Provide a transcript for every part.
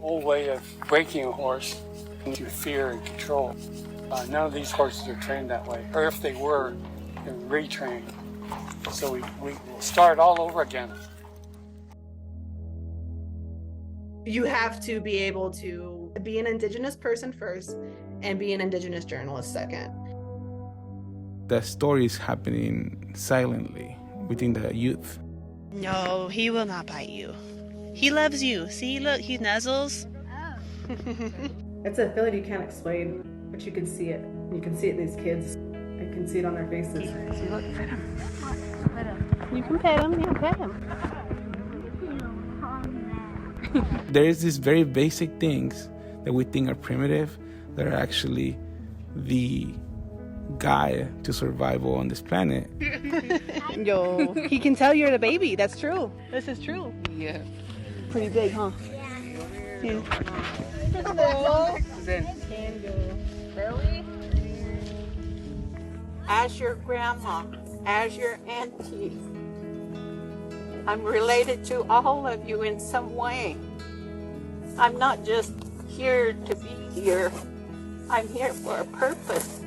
old way of breaking a horse into fear and control. None of these horses are trained that way, or if they were, they're retrained. So we will start all over again. You have to be able to be an Indigenous person first and be an Indigenous journalist second. The story is happening silently within the youth. No, he will not bite you. He loves you. See, look, he nuzzles. Oh. It's a feeling you can't explain, but you can see it. You can see it in these kids. I can see it on their faces. See, look, pet him. Pet him. You can pet him. Yeah, pet him. There is these very basic things that we think are primitive that are actually the guide to survival on this planet. Yo, he can tell you're the baby. That's true. This is true. Yeah. Pretty big, huh? Yeah. Hello. Really? As your grandma, as your auntie, I'm related to all of you in some way. I'm not just here to be here. I'm here for a purpose.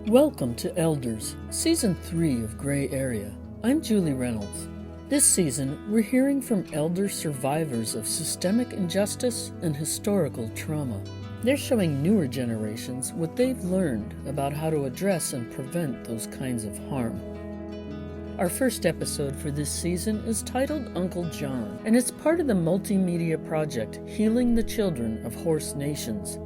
Welcome to Elders, Season 3 of Gray Area. I'm Julie Reynolds. This season, we're hearing from elder survivors of systemic injustice and historical trauma. They're showing newer generations what they've learned about how to address and prevent those kinds of harm. Our first episode for this season is titled Uncle John, and it's part of the multimedia project Healing the Children of Horse Nations.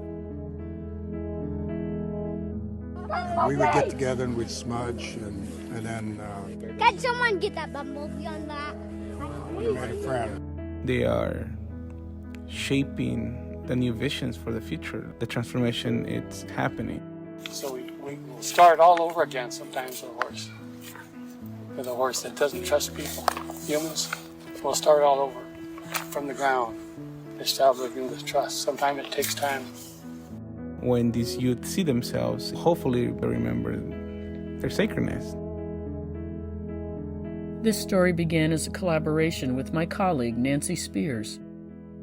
We would get together and we'd smudge and then Can someone get that bumblebee on that? we made a friend. They are shaping the new visions for the future. The transformation, it's happening. So we will start all over again sometimes with a horse. With a horse that doesn't trust people, humans. We'll start all over from the ground, establishing this trust. Sometimes it takes time. When these youth see themselves, hopefully they remember their sacredness. This story began as a collaboration with my colleague, Nancy Spears.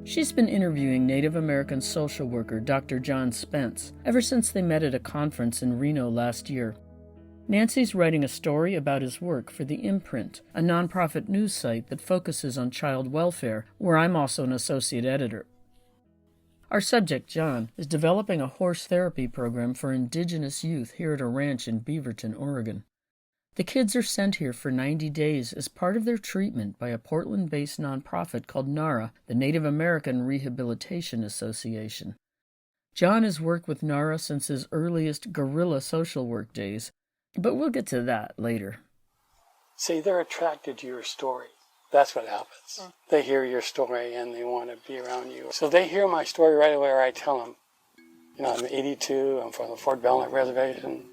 She's been interviewing Native American social worker Dr. John Spence ever since they met at a conference in Reno last year. Nancy's writing a story about his work for the Imprint, a nonprofit news site that focuses on child welfare, where I'm also an associate editor. Our subject, John, is developing a horse therapy program for Indigenous youth here at a ranch in Beaverton, Oregon. The kids are sent here for 90 days as part of their treatment by a Portland-based nonprofit called NARA, the Native American Rehabilitation Association. John has worked with NARA since his earliest guerrilla social work days, but we'll get to that later. See, they're attracted to your story. That's what happens. They hear your story and they want to be around you. So they hear my story right away, or I tell them, I'm 82, I'm from the Fort Belknap Reservation.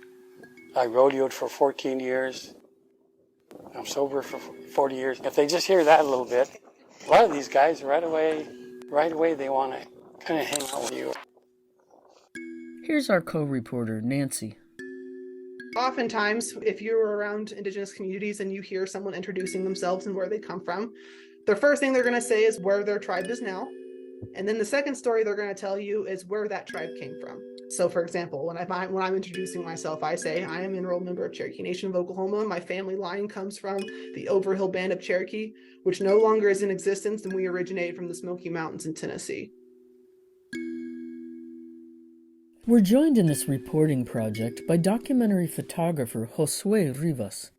I rodeoed for 14 years. I'm sober for 40 years. If they just hear that a little bit, a lot of these guys right away they want to kind of hang out with you. Here's our co-reporter, Nancy. Oftentimes, if you're around Indigenous communities and you hear someone introducing themselves and where they come from, the first thing they're going to say is where their tribe is now. And then the second story they're going to tell you is where that tribe came from. So, for example, when I'm introducing myself, I say, I am an enrolled member of Cherokee Nation of Oklahoma. My family line comes from the Overhill Band of Cherokee, which no longer is in existence, and we originated from the Smoky Mountains in Tennessee. We're joined in this reporting project by documentary photographer Josue Rivas.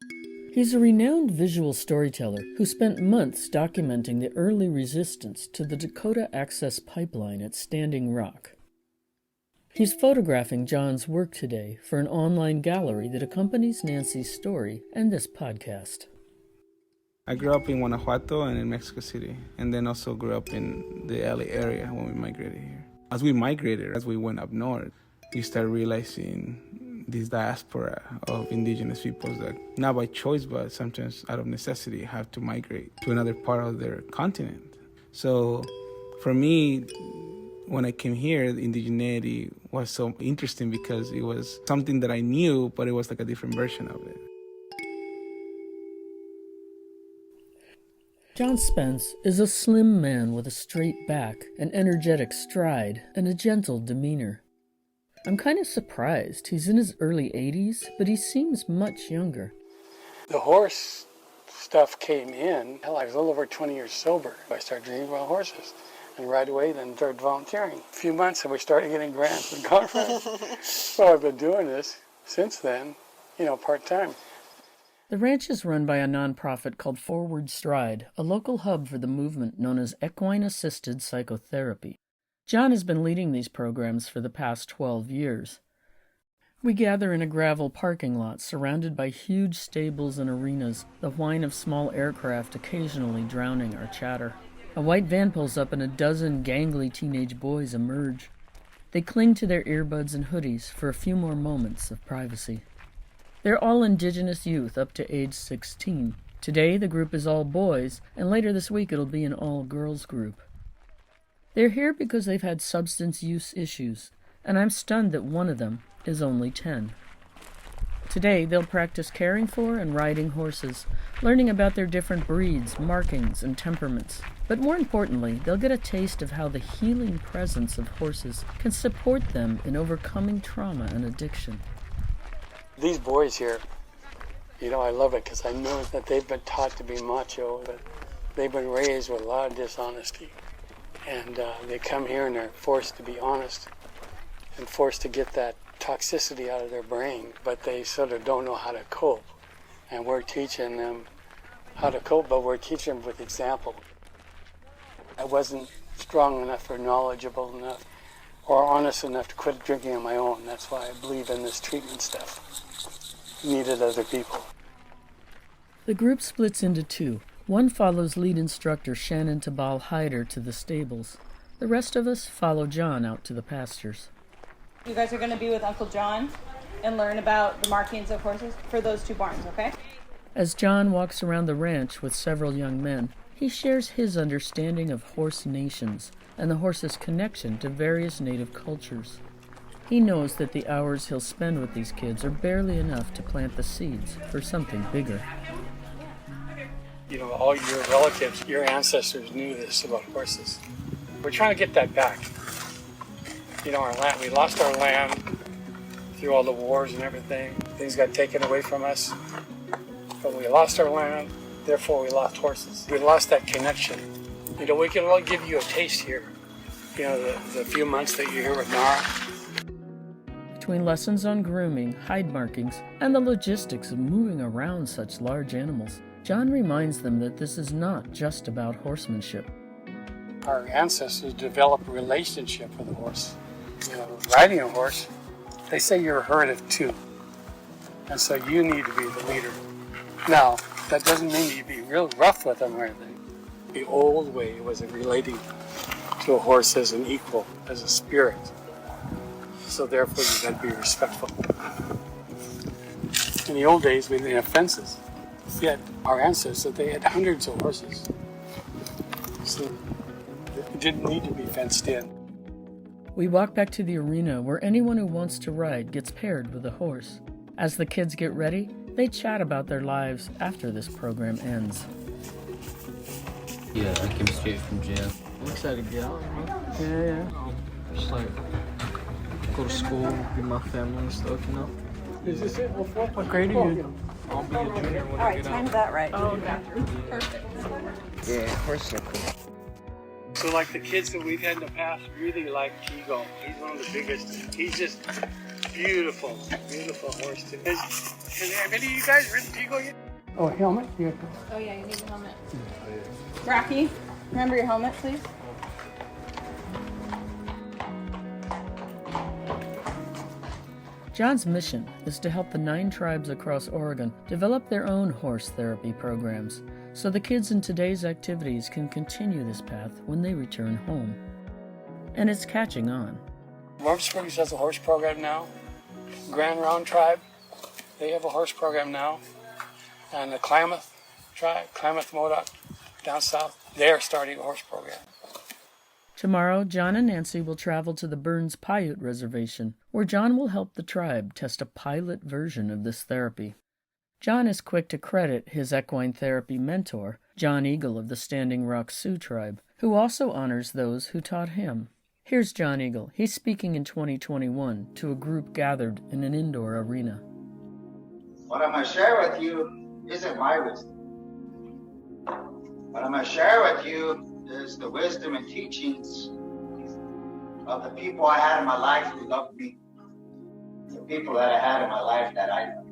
He's a renowned visual storyteller who spent months documenting the early resistance to the Dakota Access Pipeline at Standing Rock. He's photographing John's work today for an online gallery that accompanies Nancy's story and this podcast. I grew up in Guanajuato and in Mexico City, and then also grew up in the LA area when we migrated here. As we migrated, as we went up north, you start realizing this diaspora of indigenous peoples that, not by choice, but sometimes out of necessity, have to migrate to another part of their continent. So for me, when I came here, the indigeneity was so interesting because it was something that I knew, but it was like a different version of it. John Spence is a slim man with a straight back, an energetic stride, and a gentle demeanor. I'm kind of surprised. He's in his early 80s, but he seems much younger. The horse stuff came in. Hell, I was a little over 20 years sober. I started dreaming about horses. And right away then started volunteering. A few months and we started getting grants and conferences. So I've been doing this since then, part-time. The ranch is run by a nonprofit called Forward Stride, a local hub for the movement known as equine-assisted psychotherapy. John has been leading these programs for the past 12 years. We gather in a gravel parking lot surrounded by huge stables and arenas, the whine of small aircraft occasionally drowning our chatter. A white van pulls up and a dozen gangly teenage boys emerge. They cling to their earbuds and hoodies for a few more moments of privacy. They're all indigenous youth up to age 16. Today the group is all boys, and later this week it'll be an all-girls group. They're here because they've had substance use issues, and I'm stunned that one of them is only 10. Today they'll practice caring for and riding horses, learning about their different breeds, markings, and temperaments. But more importantly, they'll get a taste of how the healing presence of horses can support them in overcoming trauma and addiction. These boys here, I love it because I know that they've been taught to be macho, that they've been raised with a lot of dishonesty. And they come here and they're forced to be honest and forced to get that toxicity out of their brain, but they sort of don't know how to cope. And we're teaching them how to cope, but we're teaching them with example. I wasn't strong enough or knowledgeable enough or honest enough to quit drinking on my own. That's why I believe in this treatment stuff. Needed other people. The group splits into two. One follows lead instructor Shannon Tabal Hyder to the stables. The rest of us follow John out to the pastures. You guys are going to be with Uncle John and learn about the markings of horses for those two barns, okay? As John walks around the ranch with several young men, he shares his understanding of horse nations and the horse's connection to various native cultures. He knows that the hours he'll spend with these kids are barely enough to plant the seeds for something bigger. All your relatives, your ancestors knew this about horses. We're trying to get that back. Our land, we lost our land through all the wars and everything. Things got taken away from us. But we lost our land, therefore we lost horses. We lost that connection. We can only give you a taste here. The few months that you're here with Nara. Between lessons on grooming, hide markings, and the logistics of moving around such large animals, John reminds them that this is not just about horsemanship. Our ancestors developed a relationship with a horse. Riding a horse, they say you're a herd of two. And so you need to be the leader. Now, that doesn't mean you be real rough with them or anything. The old way was relating to a horse as an equal, as a spirit. So therefore you got to be respectful. In the old days we didn't have fences. Yet our ancestors, they had hundreds of horses. So it didn't need to be fenced in. We walk back to the arena where anyone who wants to ride gets paired with a horse. As the kids get ready, they chat about their lives after this program ends. Yeah, I came straight from jail. I'm excited to get out, man. Yeah. Just go to school, be my family and stuff, Is this it? What grade are you? I'll be a junior when I get out. Time's that right. Oh, okay. Perfect. Yeah, horses are cool. So like the kids that we've had in the past really like Kigo. He's one of the biggest. He's just beautiful horse too. Have any of you guys ridden Kigo yet? Oh, helmet? Yeah. Oh yeah, you need a helmet. Rocky, remember your helmet, please? John's mission is to help the 9 tribes across Oregon develop their own horse therapy programs, so the kids in today's activities can continue this path when they return home. And it's catching on. Warm Springs has a horse program now. Grand Round Tribe, they have a horse program now. And the Klamath Tribe, Klamath Modoc down south, they're starting a horse program. Tomorrow, John and Nancy will travel to the Burns Paiute Reservation, where John will help the tribe test a pilot version of this therapy. John is quick to credit his equine therapy mentor, John Eagle of the Standing Rock Sioux tribe, who also honors those who taught him. Here's John Eagle. He's speaking in 2021 to a group gathered in an indoor arena. What I'm going to share with you isn't my wisdom. What I'm going to share with you is the wisdom and teachings of the people I had in my life who loved me. The people that I had in my life that I loved.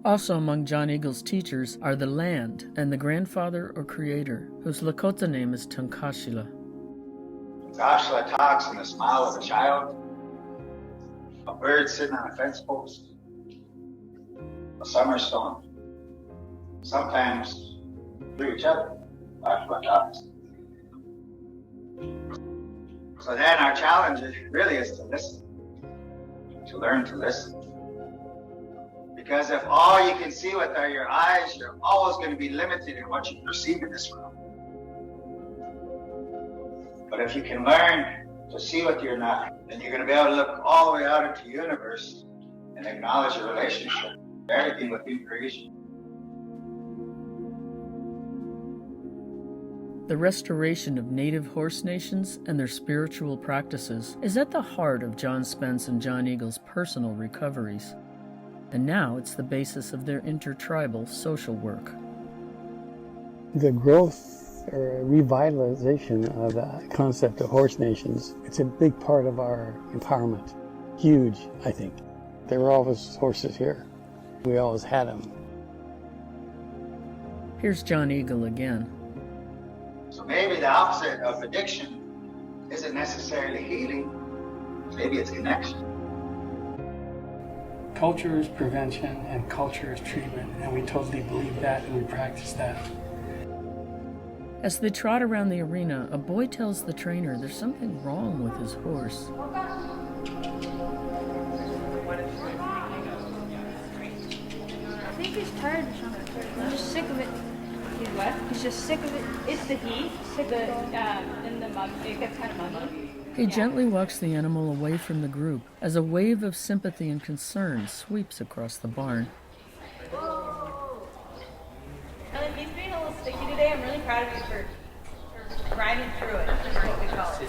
Also among John Eagle's teachers are the land and the grandfather or creator, whose Lakota name is Tankashila. Tankashila talks in the smile of a child, a bird sitting on a fence post, a summer storm. Sometimes through each other. That's what happens. So then our challenge really is to listen, to learn to listen. Because if all you can see with are your eyes, you're always going to be limited in what you perceive in this world. But if you can learn to see what you're not, then you're going to be able to look all the way out into the universe and acknowledge your relationship, everything within creation. The restoration of native horse nations and their spiritual practices is at the heart of John Spence and John Eagle's personal recoveries. And now it's the basis of their intertribal social work. The growth or revitalization of the concept of horse nations, it's a big part of our empowerment. Huge, I think. There were always horses here. We always had them. Here's John Eagle again. So maybe the opposite of addiction isn't necessarily healing. Maybe it's connection. Culture is prevention and culture is treatment, and we totally believe that and we practice that. As they trot around the arena, a boy tells the trainer there's something wrong with his horse. I think he's tired or something. I'm just sick of it. He's what? He's just sick of it. It's the heat. In the mud. It gets kind of muggy. He gently walks the animal away from the group as a wave of sympathy and concern sweeps across the barn. Ellen, he's being a little sticky today. I'm really proud of you for grinding through it. That's what we call it.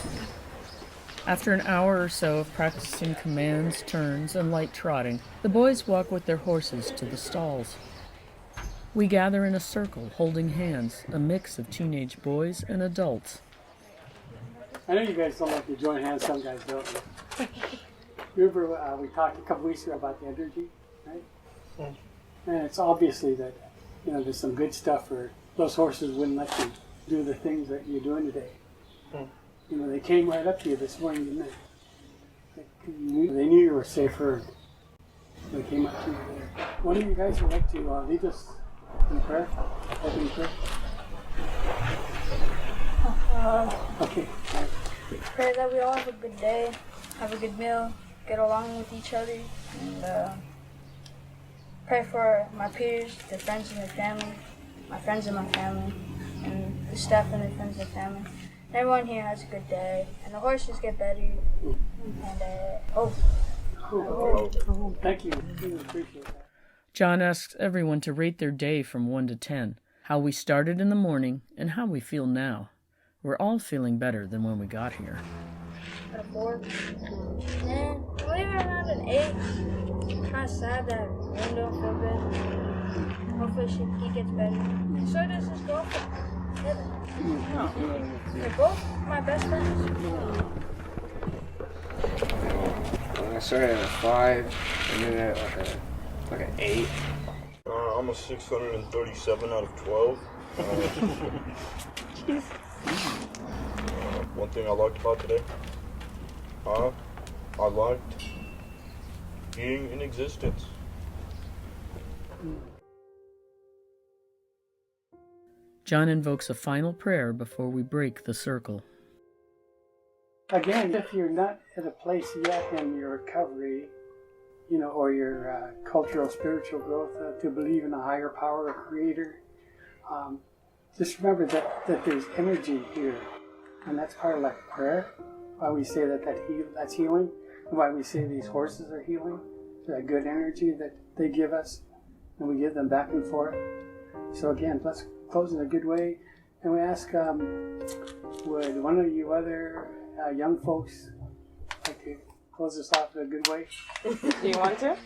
After an hour or so of practicing commands, turns, and light trotting, the boys walk with their horses to the stalls. We gather in a circle, holding hands, a mix of teenage boys and adults. I know you guys don't like to join hands, some guys don't. Remember we talked a couple weeks ago about the energy, right? Yeah. And it's obviously that, there's some good stuff where those horses wouldn't let you do the things that you're doing today. They came right up to you this morning, didn't they? They knew you were safer. They came up to you there. One of you guys would like to lead us in prayer? Open prayer? Okay. Pray that we all have a good day, have a good meal, get along with each other, and pray for my peers, their friends and their family, my friends and my family, and the staff and their friends and family. And everyone here has a good day, and the horses get better, and Thank you. We appreciate that. John asks everyone to rate their day from 1 to 10, how we started in the morning and how we feel now. We're all feeling better than when we got here. A 4. And believe it or not, an 8. Kind of sad that Wayne don't feel good. Hopefully he gets better. So does his girlfriend. They're both my best friends. I started at a 5, and then at like an 8. I'm a 637 out of 12. One thing I liked about today, I liked being in existence. John invokes a final prayer before we break the circle. Again, if you're not at a place yet in your recovery, or your cultural, spiritual growth, to believe in a higher power or creator, just remember that there's energy here. And that's part of like prayer, why we say that's healing, and why we say these horses are healing, that good energy that they give us, and we give them back and forth. So again, let's close in a good way. And we ask, would one of you other young folks like to close this off in a good way? Do you want to?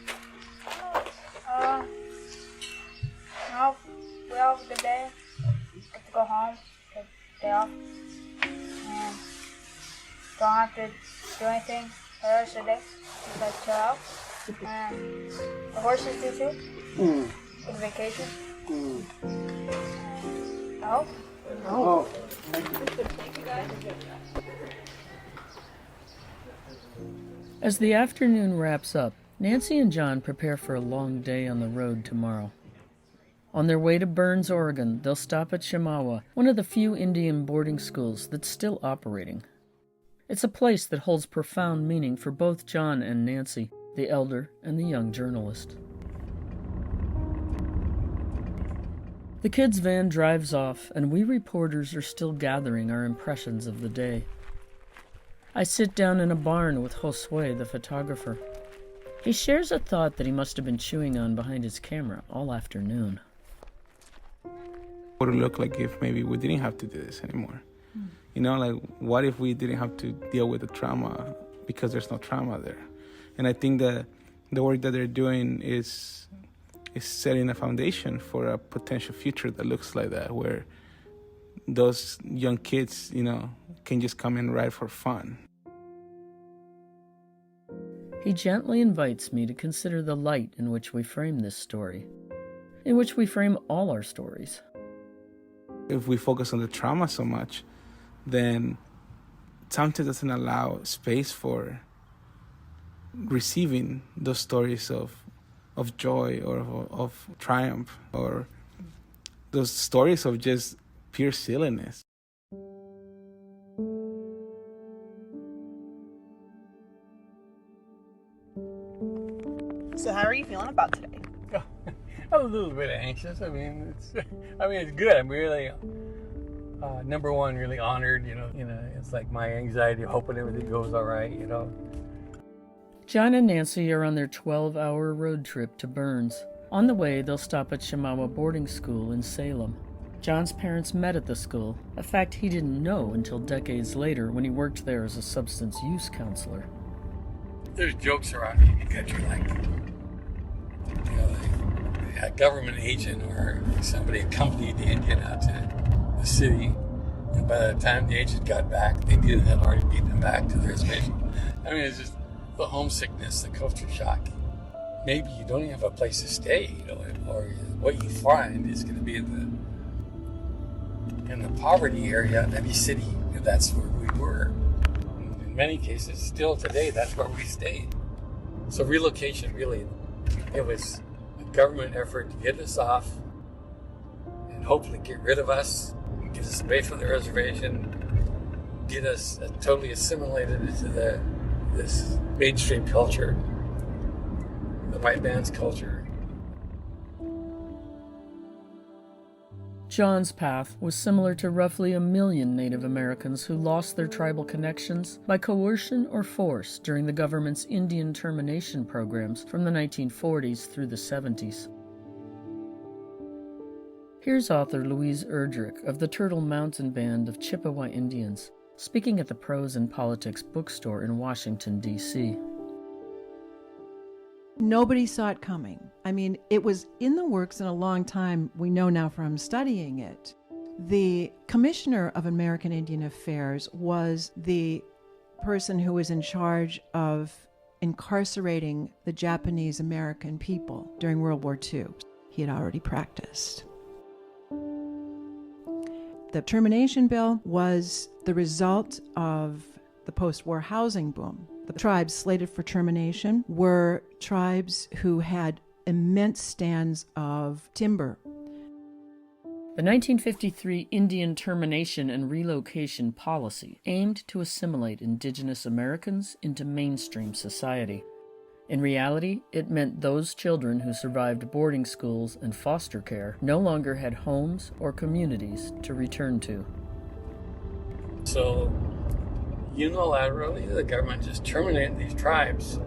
No, we all have a good day. Get to go home, take the day off, and don't have to do anything for the rest of the day. Just like chill out. And the horses do too. Good vacation. I hope. Oh, thank you. Thank you, guys. As the afternoon wraps up, Nancy and John prepare for a long day on the road tomorrow. On their way to Burns, Oregon, they'll stop at Chemawa, one of the few Indian boarding schools that's still operating. It's a place that holds profound meaning for both John and Nancy, the elder and the young journalist. The kids' van drives off, and we reporters are still gathering our impressions of the day. I sit down in a barn with Josue, the photographer. He shares a thought that he must have been chewing on behind his camera all afternoon. What would it look like if maybe we didn't have to do this anymore? You know, like, what if we didn't have to deal with the trauma because there's no trauma there? And I think that the work that they're doing is setting a foundation for a potential future that looks like that, where those young kids, you know, can just come and ride for fun. He gently invites me to consider the light in which we frame this story, in which we frame all our stories. If we focus on the trauma so much, then sometimes doesn't allow space for receiving those stories of joy or of triumph, or those stories of just pure silliness. So how are you feeling about today? I'm a little bit anxious. I mean, it's good. I'm really, number one, really honored. You know, it's like my anxiety, hoping everything goes all right. You know. John and Nancy are on their 12-hour road trip to Burns. On the way, they'll stop at Chemawa Boarding School in Salem. John's parents met at the school, a fact he didn't know until decades later when he worked there as a substance use counselor. There's jokes around here because you're like, you know, a government agent or somebody accompanied the Indian out to the city, and by the time the agent got back, the Indian had already beaten them back to the reservation. I mean, it's just the homesickness, the culture shock. Maybe you don't even have a place to stay, you know, or what you find is going to be in the poverty area of any city. That's where we were. In many cases, still today, that's where we stayed. So relocation, really, it was a government effort to get us off and hopefully get rid of us, get us away from the reservation, get us totally assimilated into this mainstream culture, the white man's culture. John's path was similar to roughly 1 million Native Americans who lost their tribal connections by coercion or force during the government's Indian termination programs from the 1940s through the 70s. Here's author Louise Erdrich of the Turtle Mountain Band of Chippewa Indians, speaking at the Prose and Politics bookstore in Washington, D.C. Nobody saw it coming. I mean, it was in the works in a long time. We know now from studying it. The Commissioner of American Indian Affairs was the person who was in charge of incarcerating the Japanese American people during World War II. He had already practiced. The termination bill was the result of the post-war housing boom. The tribes slated for termination were tribes who had immense stands of timber. The 1953 Indian Termination and Relocation Policy aimed to assimilate Indigenous Americans into mainstream society. In reality, it meant those children who survived boarding schools and foster care no longer had homes or communities to return to. So, unilaterally, the government just terminated these tribes.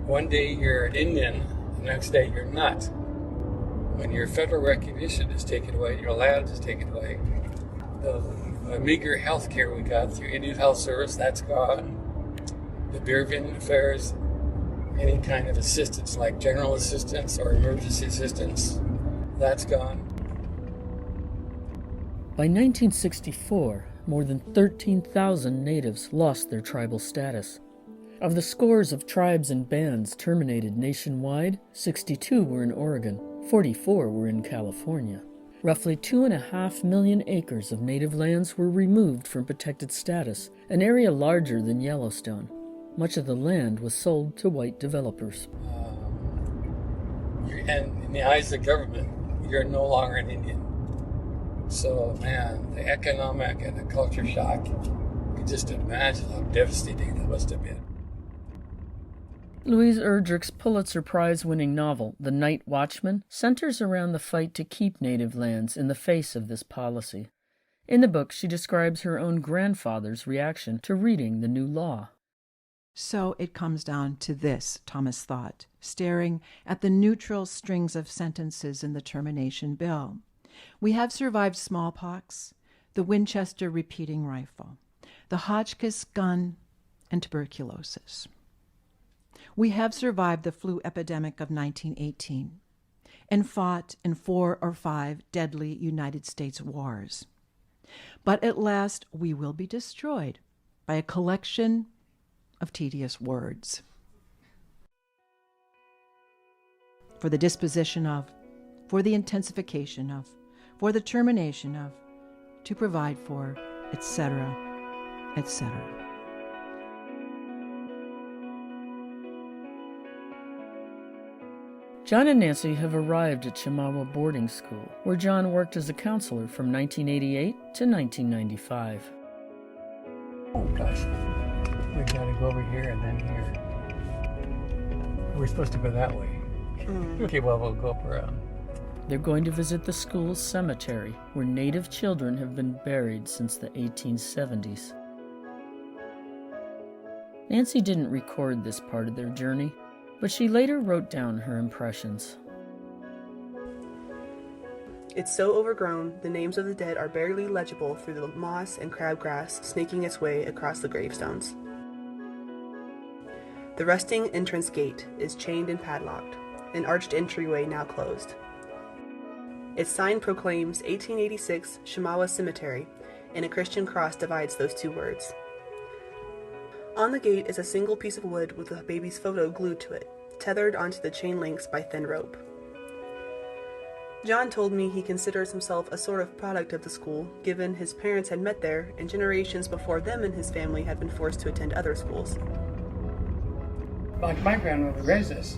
One day you're an Indian, the next day you're not. When your federal recognition is taken away, your land is taken away, the meager health care we got through Indian Health Service, that's gone. The Bureau of Indian Affairs, any kind of assistance like general assistance or emergency assistance, that's gone. By 1964, more than 13,000 natives lost their tribal status. Of the scores of tribes and bands terminated nationwide, 62 were in Oregon, 44 were in California. Roughly 2.5 million acres of native lands were removed from protected status, an area larger than Yellowstone. Much of the land was sold to white developers. And in the eyes of the government, you're no longer an Indian. So, man, the economic and the culture shock, you can just imagine how devastating that must have been. Louise Erdrich's Pulitzer Prize-winning novel, The Night Watchman, centers around the fight to keep native lands in the face of this policy. In the book, she describes her own grandfather's reaction to reading the new law. So it comes down to this, Thomas thought, staring at the neutral strings of sentences in the termination bill. We have survived smallpox, the Winchester repeating rifle, the Hotchkiss gun, and tuberculosis. We have survived the flu epidemic of 1918 and fought in 4 or 5 deadly United States wars. But at last we will be destroyed by a collection of tedious words. For the disposition of, for the intensification of, for the termination of, to provide for, etc., etc. John and Nancy have arrived at Chemawa Boarding School, where John worked as a counselor from 1988 to 1995. Oh gosh, we gotta go over here and then here. We're supposed to go that way. Okay, well, we'll go up around. They're going to visit the school's cemetery, where Native children have been buried since the 1870s. Nancy didn't record this part of their journey, but she later wrote down her impressions. It's so overgrown, the names of the dead are barely legible through the moss and crabgrass snaking its way across the gravestones. The rusting entrance gate is chained and padlocked, an arched entryway now closed. Its sign proclaims 1886 Chemawa Cemetery, and a Christian cross divides those two words. On the gate is a single piece of wood with a baby's photo glued to it, tethered onto the chain links by thin rope. John told me he considers himself a sort of product of the school, given his parents had met there, and generations before them and his family had been forced to attend other schools. Like my grandmother raised us,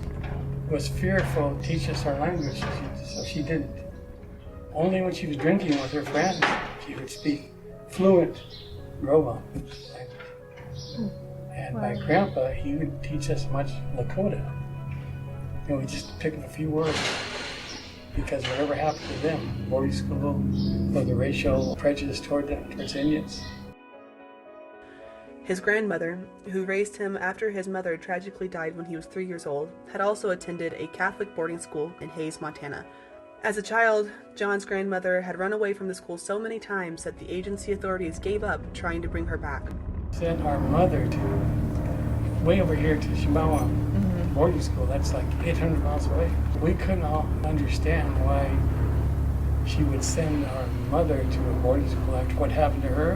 was fearful to teach us our language, so she didn't. Only when she was drinking with her friends, she would speak fluent Gros Ventre. And my grandpa, he would teach us much Lakota. And we just pick up a few words because whatever happened to them, boarding school, or the racial prejudice towards Indians. His grandmother, who raised him after his mother tragically died when he was 3 years old, had also attended a Catholic boarding school in Hays, Montana. As a child, John's grandmother had run away from the school so many times that the agency authorities gave up trying to bring her back. Sent our mother to way over here to Chemawa boarding school. That's like 800 miles away. We couldn't all understand why she would send our mother to a boarding school after what happened to her,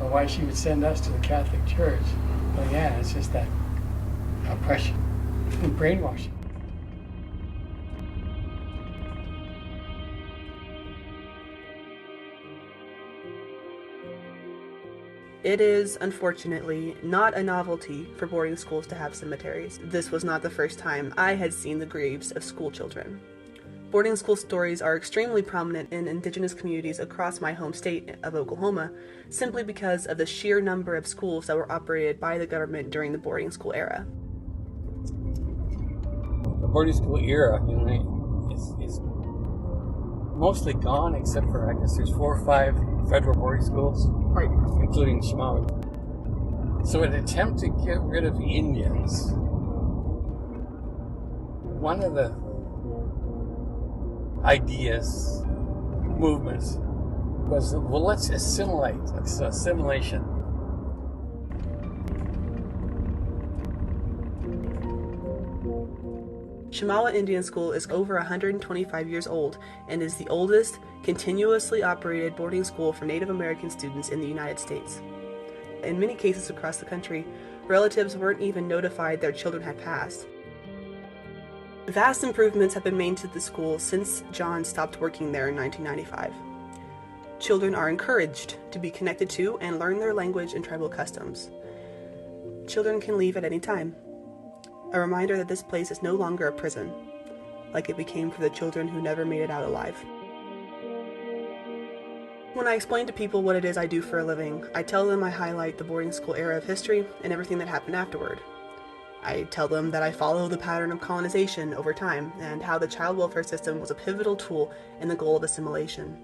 or why she would send us to the Catholic Church. But yeah, it's just that oppression and brainwashing. It is, unfortunately, not a novelty for boarding schools to have cemeteries. This was not the first time I had seen the graves of school children. Boarding school stories are extremely prominent in indigenous communities across my home state of Oklahoma, simply because of the sheer number of schools that were operated by the government during the boarding school era. The boarding school era, is mostly gone, except for, I guess, there's 4 or 5 federal boarding schools, right, including Chemawa. So in an attempt to get rid of the Indians, one of the ideas, movements, was, well, let's assimilate. It's assimilation. Chemawa Indian School is over 125 years old and is the oldest continuously operated boarding school for Native American students in the United States. In many cases across the country, relatives weren't even notified their children had passed. Vast improvements have been made to the school since John stopped working there in 1995. Children are encouraged to be connected to and learn their language and tribal customs. Children can leave at any time. A reminder that this place is no longer a prison, like it became for the children who never made it out alive. When I explain to people what it is I do for a living, I tell them I highlight the boarding school era of history and everything that happened afterward. I tell them that I follow the pattern of colonization over time and how the child welfare system was a pivotal tool in the goal of assimilation.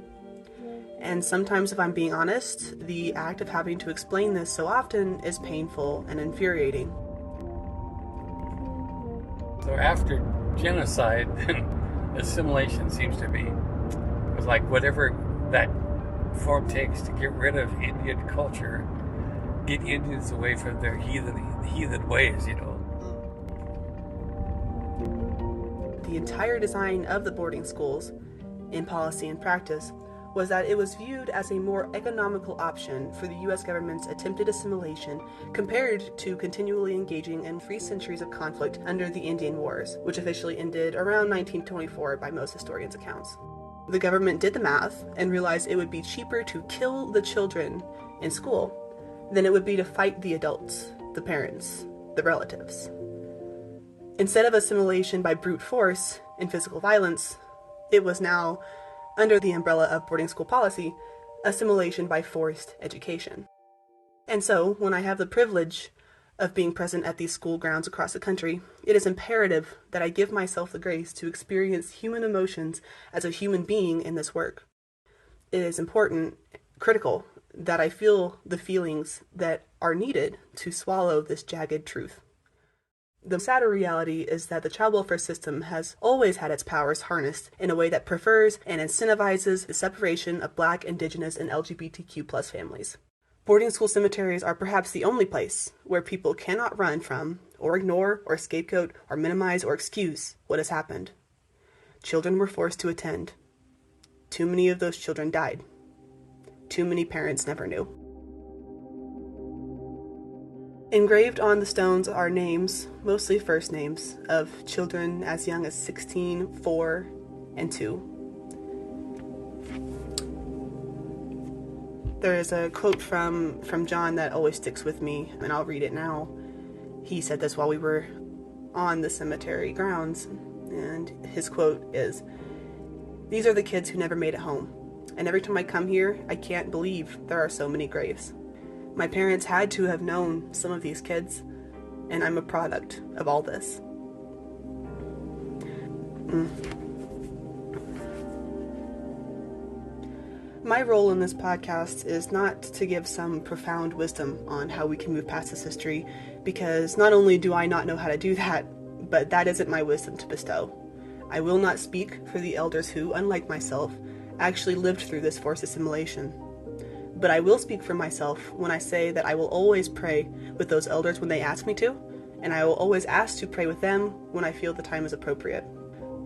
And sometimes, if I'm being honest, the act of having to explain this so often is painful and infuriating. So after genocide, assimilation seems to be, it was like whatever that form takes to get rid of Indian culture, get Indians away from their heathen ways, you know. The entire design of the boarding schools, in policy and practice, was that it was viewed as a more economical option for the U.S. government's attempted assimilation compared to continually engaging in 3 centuries of conflict under the Indian Wars, which officially ended around 1924 by most historians' accounts. The government did the math and realized it would be cheaper to kill the children in school than it would be to fight the adults, the parents, the relatives. Instead of assimilation by brute force and physical violence, it was now, under the umbrella of boarding school policy, assimilation by forced education. And so, when I have the privilege of being present at these school grounds across the country, it is imperative that I give myself the grace to experience human emotions as a human being in this work. It is important, critical, that I feel the feelings that are needed to swallow this jagged truth. The sadder reality is that the child welfare system has always had its powers harnessed in a way that prefers and incentivizes the separation of Black, Indigenous, and LGBTQ+ families. Boarding school cemeteries are perhaps the only place where people cannot run from, or ignore, or scapegoat, or minimize, or excuse what has happened. Children were forced to attend. Too many of those children died. Too many parents never knew. Engraved on the stones are names, mostly first names, of children as young as 16, 4, and 2. There is a quote from John that always sticks with me, and I'll read it now. He said this while we were on the cemetery grounds, and his quote is, "These are the kids who never made it home, and every time I come here, I can't believe there are so many graves. My parents had to have known some of these kids, and I'm a product of all this." My role in this podcast is not to give some profound wisdom on how we can move past this history, because not only do I not know how to do that, but that isn't my wisdom to bestow. I will not speak for the elders who, unlike myself, actually lived through this forced assimilation. But I will speak for myself when I say that I will always pray with those elders when they ask me to, and I will always ask to pray with them when I feel the time is appropriate.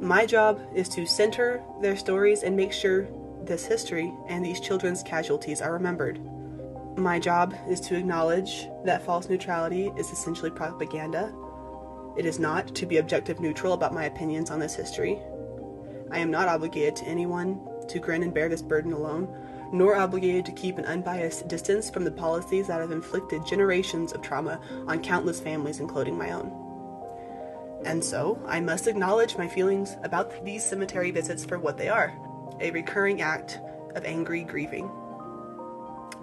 My job is to center their stories and make sure this history and these children's casualties are remembered. My job is to acknowledge that false neutrality is essentially propaganda. It is not to be objective neutral about my opinions on this history. I am not obligated to anyone to grin and bear this burden alone, nor obligated to keep an unbiased distance from the policies that have inflicted generations of trauma on countless families, including my own. And so, I must acknowledge my feelings about these cemetery visits for what they are, a recurring act of angry grieving.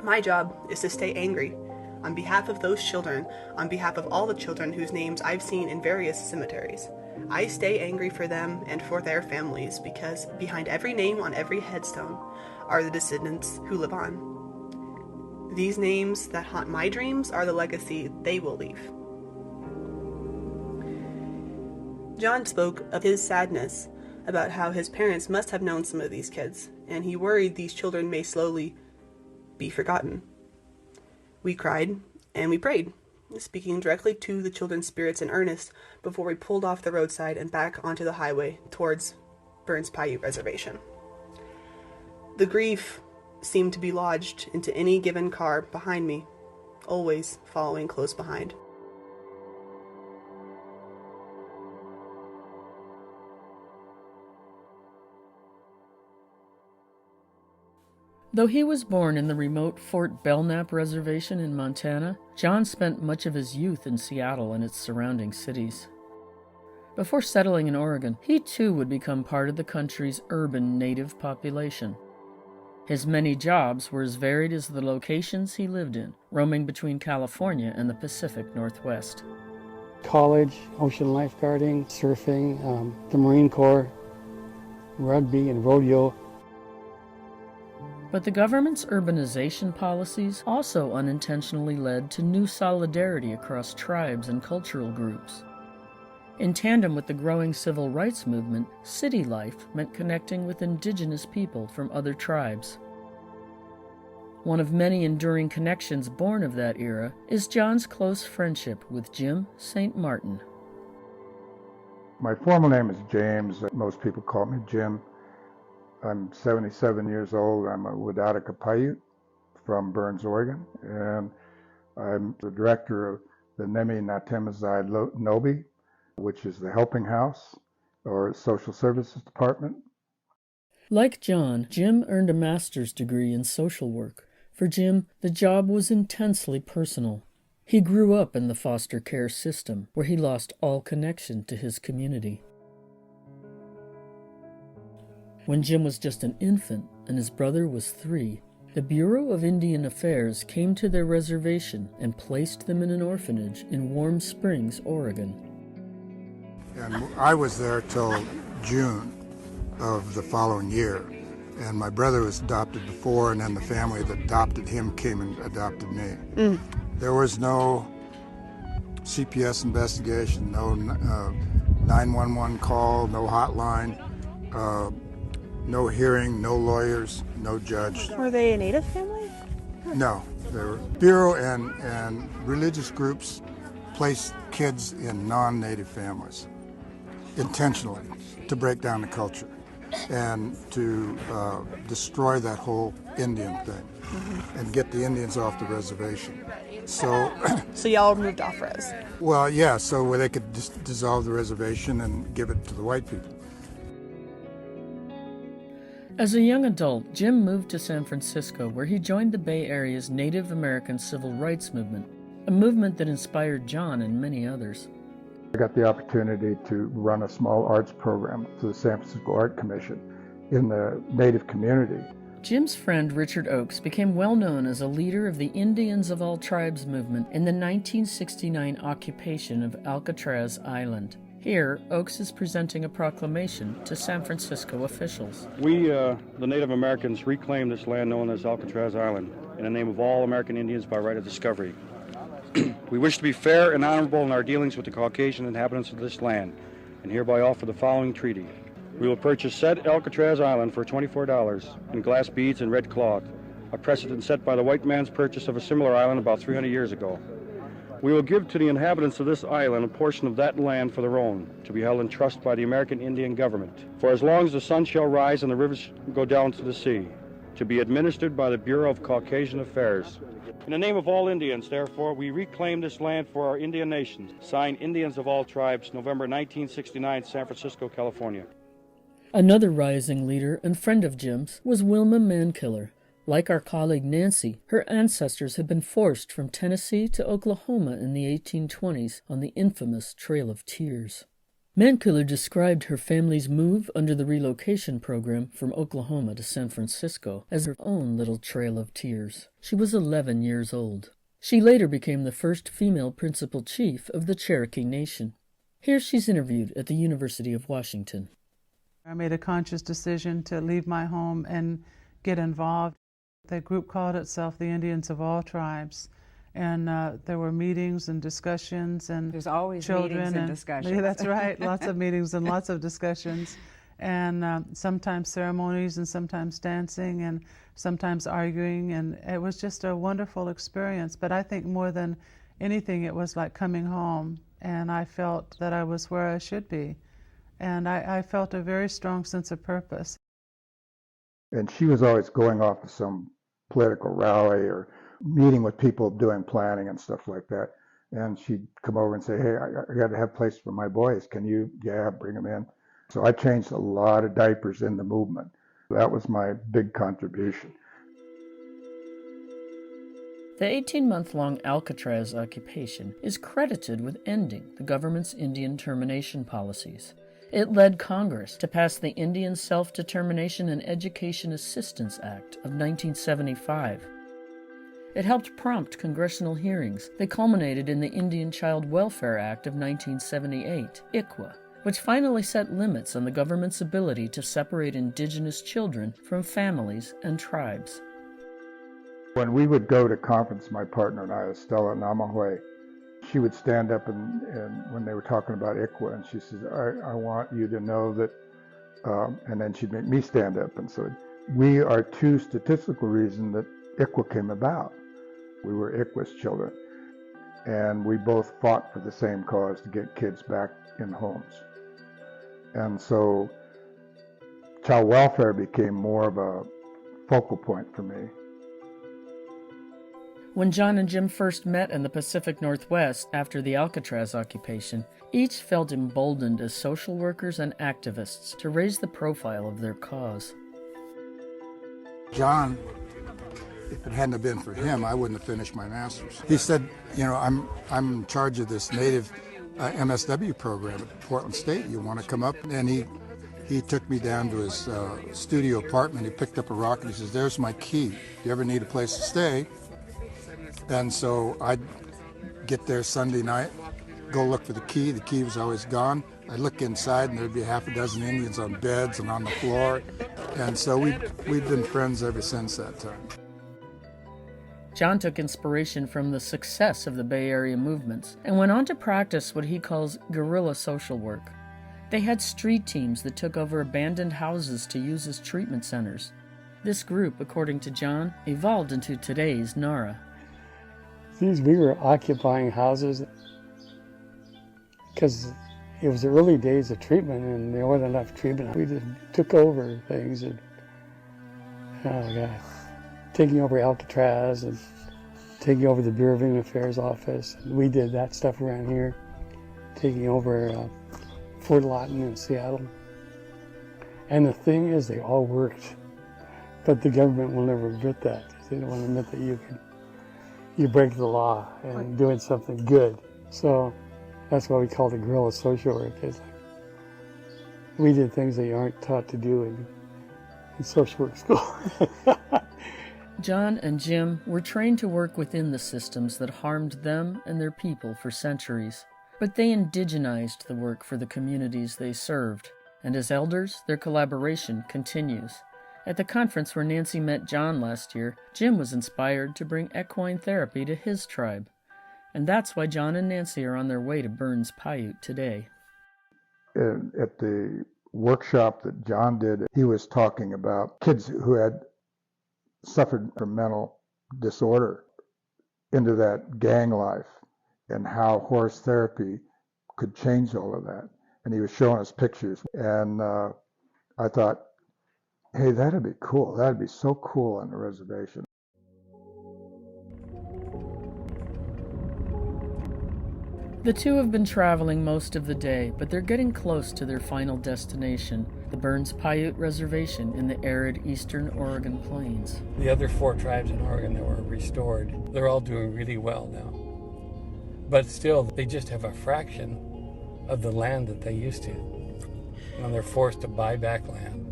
My job is to stay angry on behalf of those children, on behalf of all the children whose names I've seen in various cemeteries. I stay angry for them and for their families, because behind every name on every headstone are the descendants who live on. These names that haunt my dreams are the legacy they will leave. John spoke of his sadness about how his parents must have known some of these kids, and he worried these children may slowly be forgotten. We cried and we prayed, speaking directly to the children's spirits in earnest before we pulled off the roadside and back onto the highway towards Burns Paiute Reservation. The grief seemed to be lodged into any given car behind me, always following close behind. Though he was born in the remote Fort Belknap Reservation in Montana, John spent much of his youth in Seattle and its surrounding cities. Before settling in Oregon, he too would become part of the country's urban native population. His many jobs were as varied as the locations he lived in, roaming between California and the Pacific Northwest. College, ocean lifeguarding, surfing, the Marine Corps, rugby and rodeo. But the government's urbanization policies also unintentionally led to new solidarity across tribes and cultural groups. In tandem with the growing civil rights movement, city life meant connecting with indigenous people from other tribes. One of many enduring connections born of that era is John's close friendship with Jim St. Martin. My formal name is James. Most people call me Jim. I'm 77 years old. I'm a Wadata Paiute from Burns, Oregon, and I'm the director of the Nemi Natemazai Nobi, which is the Helping House or Social Services Department. Like John, Jim earned a master's degree in social work. For Jim, the job was intensely personal. He grew up in the foster care system, where he lost all connection to his community. When Jim was just an infant and his brother was 3, the Bureau of Indian Affairs came to their reservation and placed them in an orphanage in Warm Springs, Oregon. And I was there till June of the following year. And my brother was adopted before, and then the family that adopted him came and adopted me. There was no CPS investigation, no 911 call, no hotline, no hearing, no lawyers, no judge. Were they a Native family? No. The Bureau and religious groups place kids in non-Native families intentionally to break down the culture and to destroy that whole Indian thing and get the Indians off the reservation. So, So y'all moved off res? Well, yeah, so where they could dissolve the reservation and give it to the white people. As a young adult, Jim moved to San Francisco, where he joined the Bay Area's Native American civil rights movement, a movement that inspired John and many others. I got the opportunity to run a small arts program for the San Francisco Art Commission in the Native community. Jim's friend Richard Oakes became well known as a leader of the Indians of All Tribes movement in the 1969 occupation of Alcatraz Island. Here, Oakes is presenting a proclamation to San Francisco officials. We, the Native Americans, reclaim this land known as Alcatraz Island in the name of all American Indians by right of discovery. We wish to be fair and honorable in our dealings with the Caucasian inhabitants of this land, and hereby offer the following treaty. We will purchase said Alcatraz Island for $24 in glass beads and red cloth, a precedent set by the white man's purchase of a similar island about 300 years ago. We will give to the inhabitants of this island a portion of that land for their own, to be held in trust by the American Indian government, for as long as the sun shall rise and the rivers go down to the sea, to be administered by the Bureau of Caucasian Affairs. In the name of all Indians, therefore, we reclaim this land for our Indian nation. Signed, Indians of All Tribes, November 1969, San Francisco, California. Another rising leader and friend of Jim's was Wilma Mankiller. Like our colleague Nancy, her ancestors had been forced from Tennessee to Oklahoma in the 1820s on the infamous Trail of Tears. Mankiller described her family's move under the relocation program from Oklahoma to San Francisco as her own little Trail of Tears. She was 11 years old. She later became the first female principal chief of the Cherokee Nation. Here she's interviewed at the University of Washington. I made a conscious decision to leave my home and get involved. The group called itself the Indians of All Tribes, and there were meetings and discussions, and there's always children meetings and discussions. Yeah, that's right, lots of meetings and lots of discussions. and sometimes ceremonies and sometimes dancing and sometimes arguing, and it was just a wonderful experience. But I think more than anything, it was like coming home, and I felt that I was where I should be, and I felt a very strong sense of purpose. And she was always going off to some political rally or meeting with people doing planning and stuff like that. And she'd come over and say, hey, I got to have a place for my boys. Can you? Yeah, bring them in. So I changed a lot of diapers in the movement. That was my big contribution. The 18-month-long Alcatraz occupation is credited with ending the government's Indian termination policies. It led Congress to pass the Indian Self-Determination and Education Assistance Act of 1975. It helped prompt congressional hearings that culminated in the Indian Child Welfare Act of 1978, ICWA, which finally set limits on the government's ability to separate indigenous children from families and tribes. When we would go to conference, my partner and I, Estella Namahoe, she would stand up and when they were talking about ICWA, and she says, I want you to know that, and then she'd make me stand up and said, we are two statistical reasons that ICWA came about. We were ICWA's children, and we both fought for the same cause to get kids back in homes. And so child welfare became more of a focal point for me. When John and Jim first met in the Pacific Northwest after the Alcatraz occupation, each felt emboldened as social workers and activists to raise the profile of their cause. John, if it hadn't have been for him, I wouldn't have finished my master's. He said, you know, I'm in charge of this Native MSW program at Portland State. You want to come up? And he took me down to his studio apartment. He picked up a rock and he says, there's my key. If you ever need a place to stay. And so I'd get there Sunday night, go look for the key. The key was always gone. I'd look inside and there'd be half a dozen Indians on beds and on the floor. And so we've been friends ever since that time. John took inspiration from the success of the Bay Area movements and went on to practice what he calls guerrilla social work. They had street teams that took over abandoned houses to use as treatment centers. This group, according to John, evolved into today's NARA. We were occupying houses because it was the early days of treatment and there wasn't enough treatment. We just took over things and, oh God, taking over Alcatraz and taking over the Bureau of Indian Affairs office. We did that stuff around here, taking over Fort Lawton in Seattle. And the thing is, they all worked, but the government will never admit that. They don't want to admit that you break the law and doing something good. So that's why we call it guerrilla social work. It's like we did things that you aren't taught to do in social work school. John and Jim were trained to work within the systems that harmed them and their people for centuries. But they indigenized the work for the communities they served. And as elders, their collaboration continues. At the conference where Nancy met John last year, Jim was inspired to bring equine therapy to his tribe. And that's why John and Nancy are on their way to Burns Paiute today. At the workshop that John did, he was talking about kids who had suffered from mental disorder into that gang life and how horse therapy could change all of that. And he was showing us pictures. And I thought, hey, that'd be cool. That'd be so cool on the reservation. The two have been traveling most of the day, but they're getting close to their final destination, the Burns Paiute Reservation in the arid eastern Oregon plains. The other 4 tribes in Oregon that were restored, they're all doing really well now. But still, they just have a fraction of the land that they used to. And they're forced to buy back land.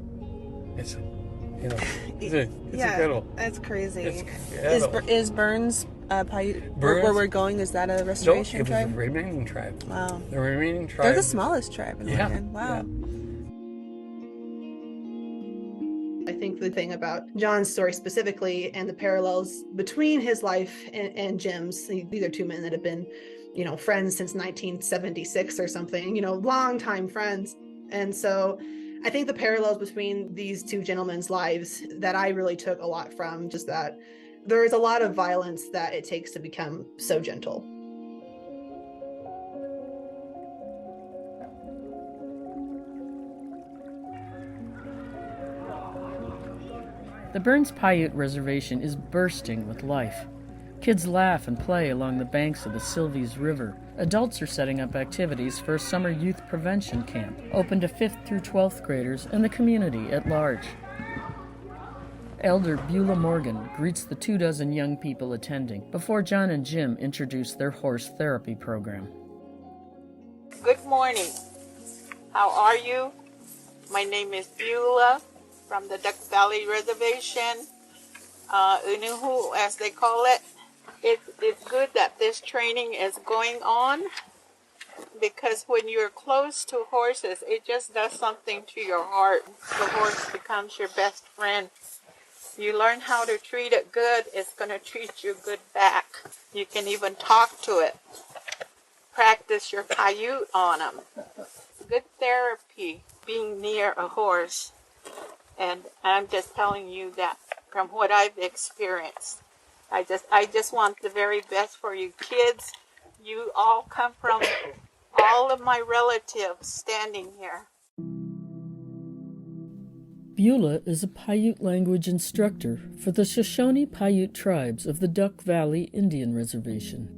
It's, you know, it's incredible. That's crazy. It's incredible. Is Burns Paiute, Burns, where we're going, is that a restoration tribe? No, it was the remaining tribe. Wow. The remaining tribe. They're the smallest tribe in Oregon. Wow. Yeah. I think the thing about John's story specifically and the parallels between his life and Jim's, these are two men that have been, you know, friends since 1976 or something, you know, longtime friends. And so I think the parallels between these two gentlemen's lives that I really took a lot from, just that there is a lot of violence that it takes to become so gentle. The Burns Paiute Reservation is bursting with life. Kids laugh and play along the banks of the Sylvies River. Adults are setting up activities for a summer youth prevention camp, open to 5th through 12th graders and the community at large. Elder Beulah Morgan greets the 24 young people attending before John and Jim introduce their horse therapy program. Good morning. How are you? My name is Beulah from the Duck Valley Reservation, Unuhu as they call it. It's good that this training is going on, because when you're close to horses, it just does something to your heart. The horse becomes your best friend. You learn how to treat it good, it's going to treat you good back. You can even talk to it. Practice your Paiute on them. Good therapy, being near a horse. And I'm just telling you that from what I've experienced. I just want the very best for you kids. You all come from all of my relatives standing here. Beulah is a Paiute language instructor for the Shoshone Paiute tribes of the Duck Valley Indian Reservation.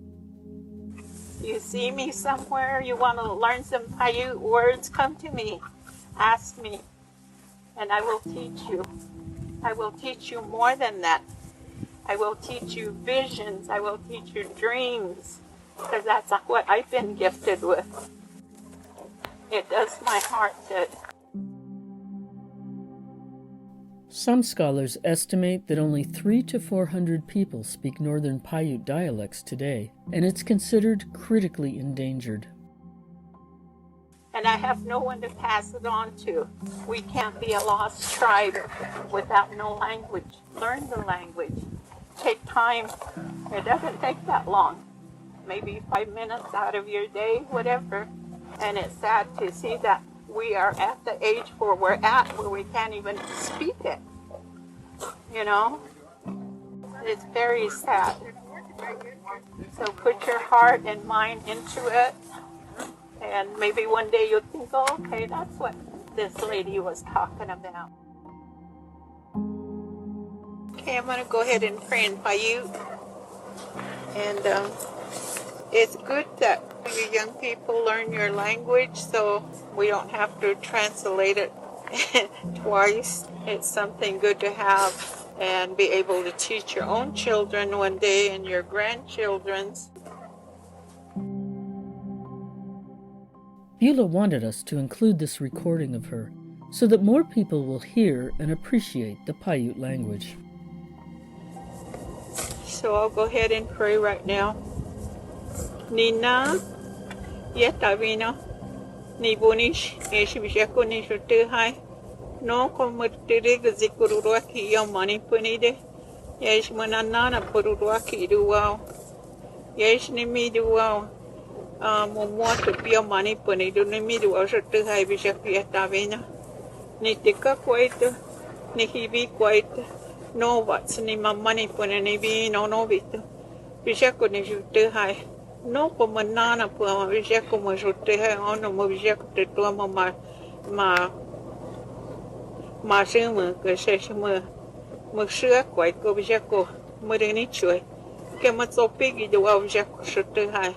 You see me somewhere, you want to learn some Paiute words, come to me. Ask me, and I will teach you. I will teach you more than that. I will teach you visions. I will teach you dreams, because that's what I've been gifted with. It does my heart good. Some scholars estimate that only 300 to 400 people speak Northern Paiute dialects today, and it's considered critically endangered. And I have no one to pass it on to. We can't be a lost tribe without no language. Learn the language. Take time. It doesn't take that long. Maybe 5 minutes out of your day, whatever. And it's sad to see that we are at the age where we're at where we can't even speak it. You know? It's very sad. So put your heart and mind into it. And maybe one day you'll think, oh, okay, that's what this lady was talking about. Okay, I'm going to go ahead and pray in Paiute. And it's good that you young people learn your language, so we don't have to translate it twice. It's something good to have and be able to teach your own children one day and your grandchildren's. Beulah wanted us to include this recording of her so that more people will hear and appreciate the Paiute language. So I'll go ahead and pray right now. Nina, yetavino, ni bunish, eshibishako ni shutuhai, no komutiri gazikuruaki yomani punide, yesh mananana puruaki duwao, yesh nimi duwao, mumoto pio mani punidu nimi duwao shutuhai bishaki yetavino, ni tika kwaito, ni hibi kwaito, no what's ni mamani punani bi no vito, bishako ni shutuhai. No como nana puama vija como jote hai ono mo vija te to ma shemu ke shemu mo shua kwai ko vija ko mo de ni chue ke ma so pigi do wa vija ko shote hai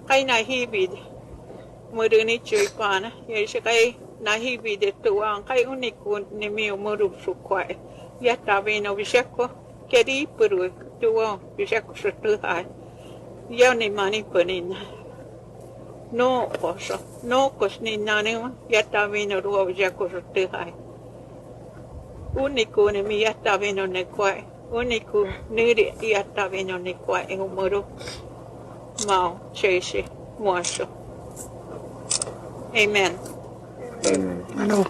kai na hi bid mo de ni chue pana ye she kai na hi bid to wa kai uniku ni mi mo ru su kwai ya ta ve no vija ko ke ri puru to wa vija ko shote hai Yo ni mani punin. No koso. No kos ni nanima. Yata vino ruo jako te hai. Uniku ni mi yata vino ne kwai. Uniku niri yata vino ne kwai e umuru. Mao cheshi moasho. Amen. I know.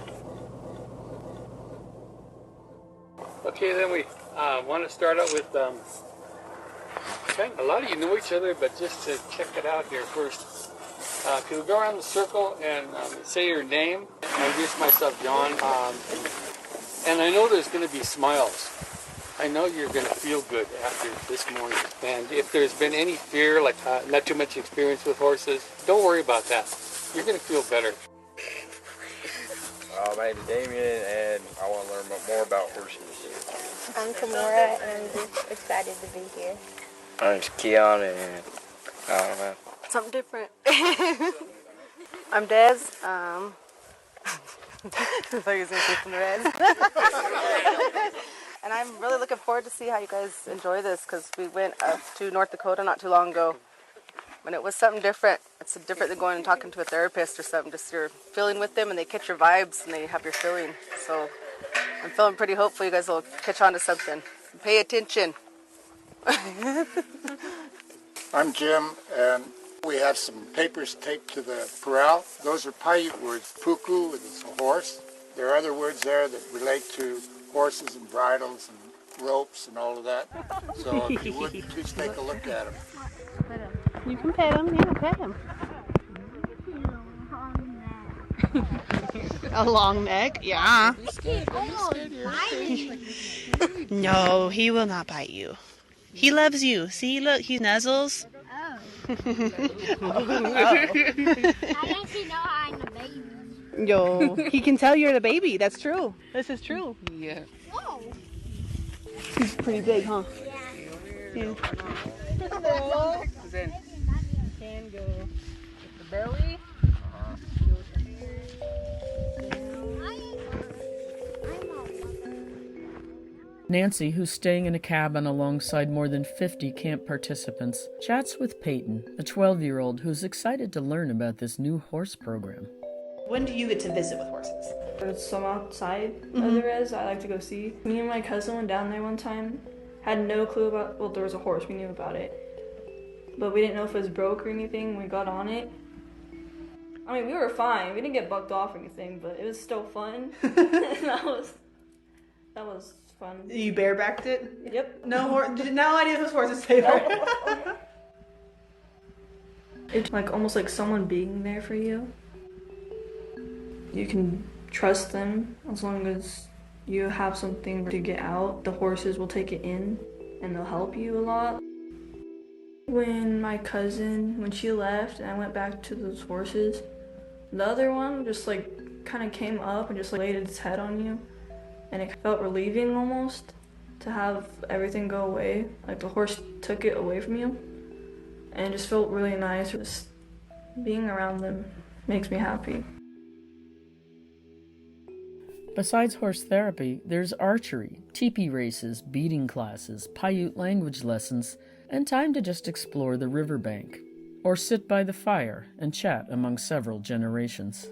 Okay, then we want to start out with a lot of you know each other, but just to check it out here first, if you'll go around the circle and say your name Introduce myself, John. And I know there's going to be smiles. I know you're going to feel good after this morning. And if there's been any fear, like not too much experience with horses, don't worry about that. You're going to feel better. My name is Damien, and I want to learn more about horses. I'm Kimura, and I'm just excited to be here. My name's Keon, and I don't know. Something different. I'm Des. I thought you were going to say something Reds. And I'm really looking forward to see how you guys enjoy this, because we went up to North Dakota not too long ago, and it was something different. It's different than going and talking to a therapist or something. Just you're feeling with them, and they catch your vibes, and they have your feeling. So I'm feeling pretty hopeful you guys will catch on to something. Pay attention. I'm Jim, and we have some papers taped to the corral. Those are Paiute words. Puku is a horse. There are other words there that relate to horses and bridles and ropes and all of that. So if you would, please take a look at them. You can pet him. Yeah, pet him. A long neck? Yeah. No, he will not bite you. He loves you. See, look, he nuzzles. How does he know I'm the baby? Yo, he can tell you're the baby. That's true. This is true. Yeah. Whoa. He's pretty big, huh? Yeah. Then can go with the belly. Nancy, who's staying in a cabin alongside more than 50 camp participants, chats with Peyton, a 12-year-old who's excited to learn about this new horse program. When do you get to visit with horses? There's some outside of the res I like to go see. Me and my cousin went down there one time. Had no clue about, well, there was a horse, we knew about it. But we didn't know if it was broke or anything. We got on it. I mean, we were fine. We didn't get bucked off or anything, but it was still fun. that was fun. You barebacked it? Yep. No idea whose horse is favorite. It's like almost like someone being there for you. You can trust them as long as you have something to get out. The horses will take it in and they'll help you a lot. When my cousin, when she left and I went back to those horses, the other one just like kind of came up and just like laid its head on you. And it felt relieving almost to have everything go away. Like the horse took it away from you. And it just felt really nice. Just being around them makes me happy. Besides horse therapy, there's archery, teepee races, beading classes, Paiute language lessons, and time to just explore the riverbank, or sit by the fire and chat among several generations.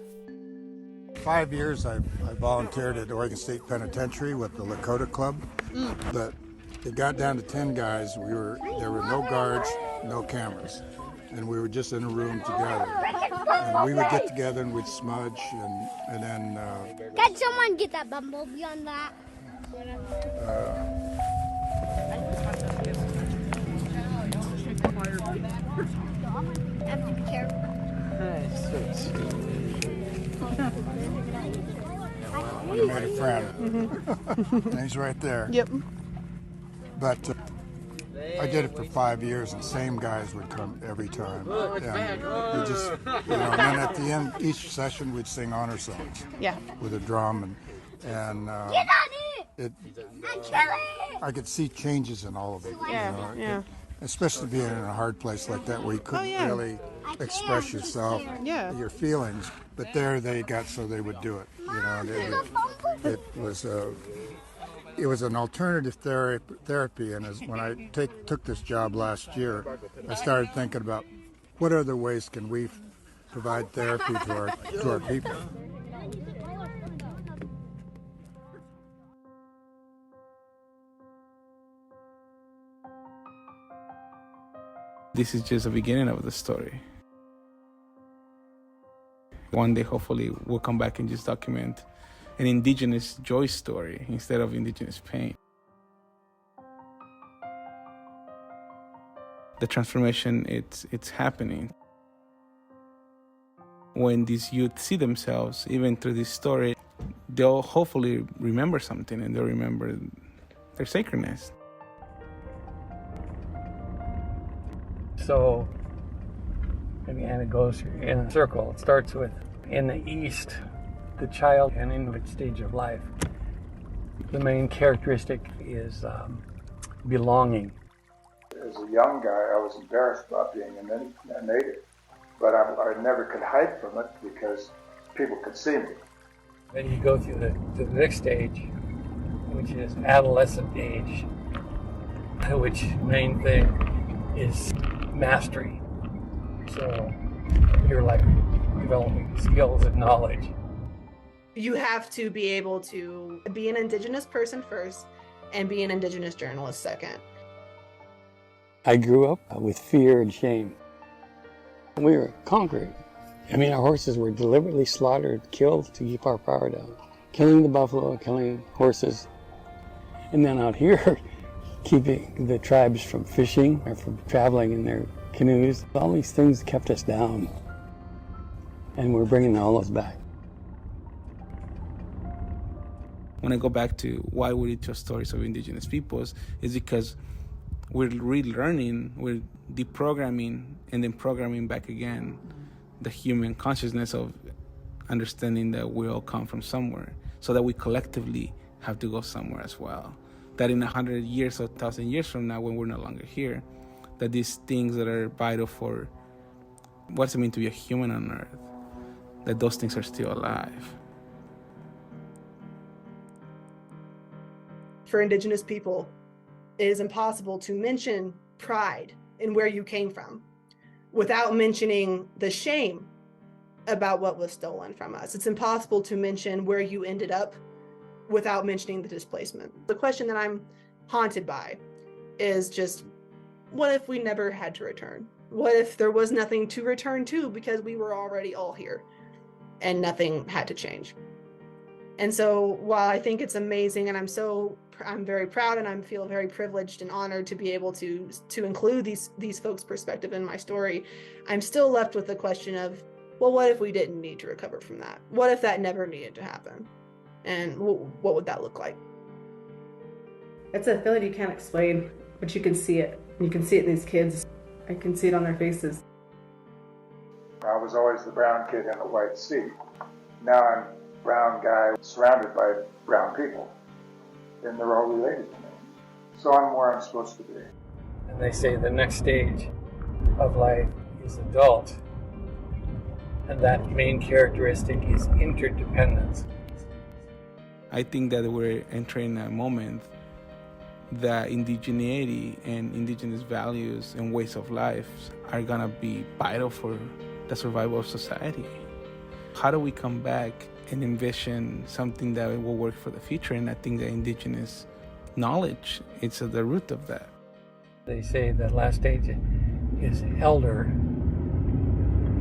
5 years I volunteered at Oregon State Penitentiary with the Lakota Club. But it got down to 10 guys. There were no guards, no cameras, and we were just in a room together. And we would get together and we'd smudge, and then. Can someone get that bumblebee on that? I have to be careful. We made a friend. And he's right there. Yep. But I did it for 5 years, and same guys would come every time. And we just, and then at the end, each session we'd sing honor songs. Yeah. With a drum, and I could see changes in all of it. Yeah, yeah. Especially being in a hard place like that where you couldn't really express yourself, your feelings. But there they got so they would do it. It was an alternative therapy, and when I took this job last year, I started thinking about what other ways can we provide therapy to our people. This is just the beginning of the story. One day, hopefully, we'll come back and just document an indigenous joy story instead of indigenous pain. The transformation, it's happening. when these youth see themselves, even through this story, they'll hopefully remember something, and they'll remember their sacredness. So, and it goes in a circle. It starts with, in the East, the child and infant stage of life. The main characteristic is belonging. As a young guy, I was embarrassed about being a native, but I never could hide from it because people could see me. Then you go through the next stage, which is adolescent age, which main thing is mastery. So you're like developing skills and knowledge. You have to be able to be an Indigenous person first and be an Indigenous journalist second. I grew up with fear and shame. We were conquered. I mean, our horses were deliberately slaughtered, killed to keep our power down. Killing the buffalo, killing horses. And then out here, keeping the tribes from fishing or from traveling in their canoes. All these things kept us down. And we're bringing all those back. When I go back to why we tell stories of indigenous peoples, is because we're relearning, we're deprogramming, and then programming back again the human consciousness of understanding that we all come from somewhere, so that we collectively have to go somewhere as well. That in 100 years or 1,000 years from now, when we're no longer here, that these things that are vital for what's it mean to be a human on Earth, that those things are still alive. For Indigenous people, it is impossible to mention pride in where you came from without mentioning the shame about what was stolen from us. It's impossible to mention where you ended up without mentioning the displacement. The question that I'm haunted by is just, what if we never had to return? What if there was nothing to return to because we were already all here and nothing had to change? And so while I think it's amazing, and I'm very proud, and I feel very privileged and honored to be able to include these folks' perspective in my story, I'm still left with the question of, well, what if we didn't need to recover from that? What if that never needed to happen? And what would that look like? It's a feeling you can't explain, but you can see it. You can see it in these kids. I can see it on their faces. I was always the brown kid in a white suit. Now I'm a brown guy surrounded by brown people, and they're all related to me. So I'm where I'm supposed to be. And they say the next stage of life is adult, and that main characteristic is interdependence. I think that we're entering a moment that indigeneity and indigenous values and ways of life are gonna be vital for the survival of society. How do we come back and envision something that will work for the future? And I think that indigenous knowledge is at the root of that. They say that last stage is elder,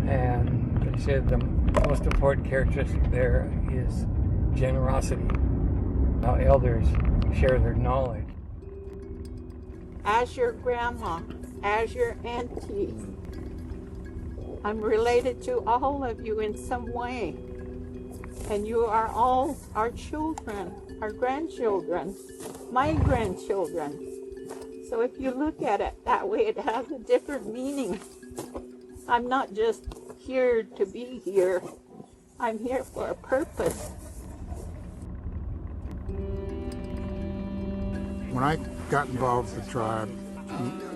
and they say the most important characteristic there is generosity, how elders share their knowledge. As your grandma, as your auntie, I'm related to all of you in some way. And you are all our children, our grandchildren, my grandchildren. So if you look at it that way, it has a different meaning. I'm not just here to be here. I'm here for a purpose. When I got involved with the tribe,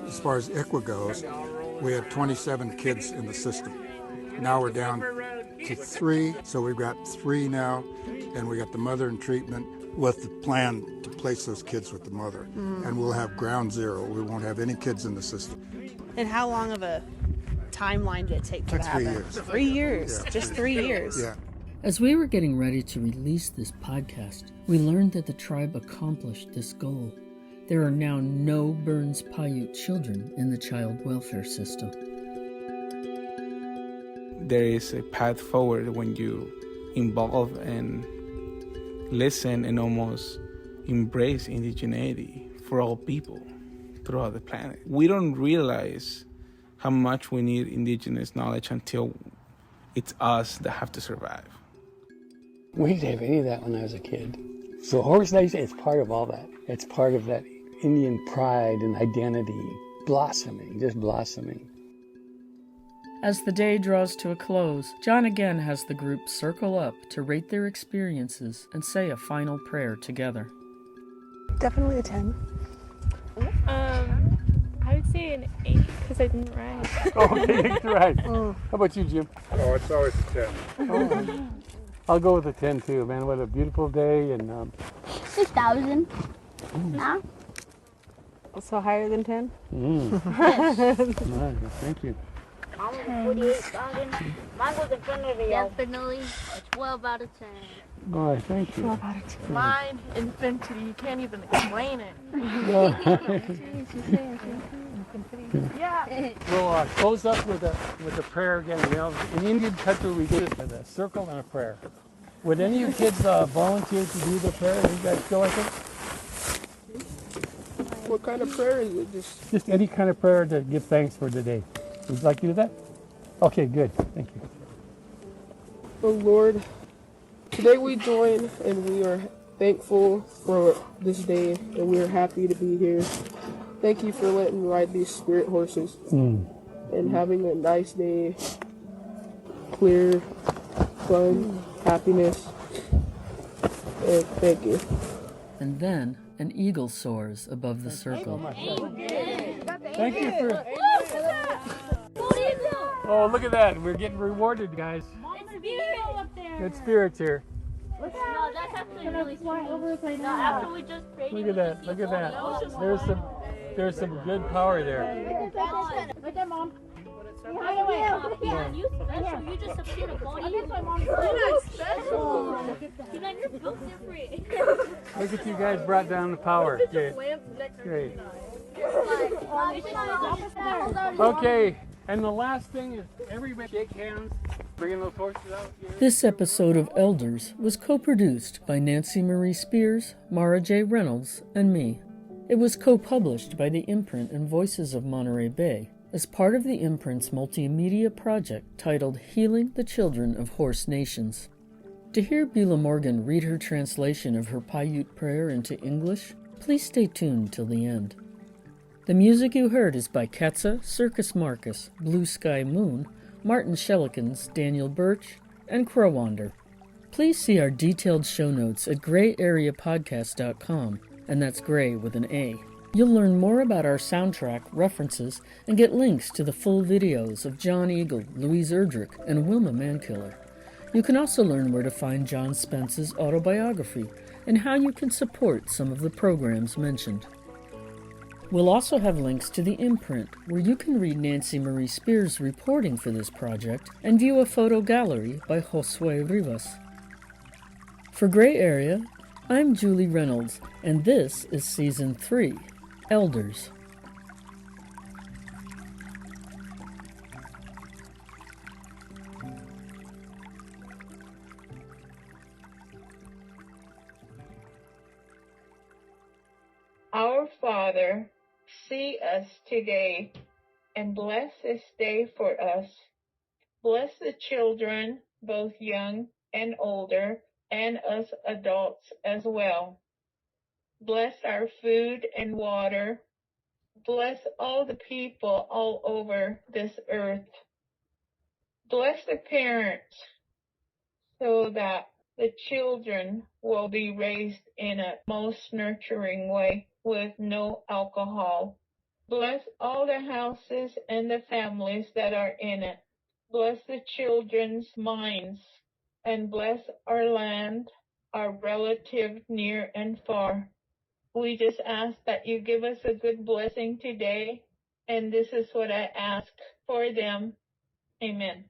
as far as ICWA goes, we had 27 kids in the system. Now we're down to 3, so we've got 3 now, and we got the mother in treatment with the plan to place those kids with the mother. And we'll have ground zero. We won't have any kids in the system. And how long of a timeline did it take for that to happen? 3 years. 3 years? Yeah. Just 3 years? Yeah. As we were getting ready to release this podcast, we learned that the tribe accomplished this goal. There are now no Burns Paiute children in the child welfare system. There is a path forward when you involve and listen and almost embrace indigeneity for all people throughout the planet. We don't realize how much we need indigenous knowledge until It's us that have to survive. We didn't have any of that when I was a kid. So horse racing, it's part of all that. It's part of that Indian pride and identity blossoming, just blossoming. As the day draws to a close, John again has the group circle up to rate their experiences and say a final prayer together. Definitely a 10. I would say an 8 because I didn't ride. Okay, that's right. How about you, Jim? Oh, it's always a 10. Oh, I'll go with a 10 too, man. What a beautiful day. And 6,000. Huh? So higher than 10? Nice, thank you. Mine was 48,000. Mine was in front of the Definitely a 12 out of 10. All right, thank you. 12 out of 10. Mine, infinity. You can't even explain it. Yeah. We'll close up with a prayer again. You know, in Indian country we do it with a circle and a prayer. Would any of you kids volunteer to do the prayer? You guys feel like it? What kind of prayer is it? Just any kind of prayer to give thanks for the day. Would you like to do that? Okay, good. Thank you. Oh Lord, today we join and we are thankful for this day and we are happy to be here. Thank you for letting me ride these spirit horses and having a nice day, clear, fun, happiness, and thank you. And then an eagle soars above the circle. Thank you for... Oh, look at that. We're getting rewarded, guys. Good spirits here. No, that's actually really flying over us right now. After we just Look at that. Look at that. There's some good power there. Right there, Mom. Yeah, you special. You just appeared a body. You're not special. You're built different. Look at you guys brought down the power. Great. Okay, and the last thing is everybody shake hands. Bringing those horses out here. This episode of Elders was co-produced by Nancy Marie Spears, Mara J. Reynolds, and me. It was co-published by the Imprint and Voices of Monterey Bay as part of the Imprint's multimedia project titled Healing the Children of Horse Nations. To hear Beulah Morgan read her translation of her Paiute prayer into English, please stay tuned till the end. The music you heard is by Ketsa, Circus Marcus, Blue Sky Moon, Martin Shellikins, Daniel Birch, and Crowander. Please see our detailed show notes at grayareapodcast.com, and that's gray with an A. You'll learn more about our soundtrack, references, and get links to the full videos of John Eagle, Louise Erdrich, and Wilma Mankiller. You can also learn where to find John Spence's autobiography and how you can support some of the programs mentioned. We'll also have links to the Imprint, where you can read Nancy Marie Spears' reporting for this project and view a photo gallery by Josue Rivas. For Gray Area, I'm Julie Reynolds, and this is Season 3, Elders. Our Father, see us today and bless this day for us. Bless the children, both young and older, and us adults as well. Bless our food and water. Bless all the people all over this earth. Bless the parents so that the children will be raised in a most nurturing way with no alcohol. Bless all the houses and the families that are in it. Bless the children's minds and bless our land, our relatives near and far. We just ask that you give us a good blessing today, and this is what I ask for them. Amen.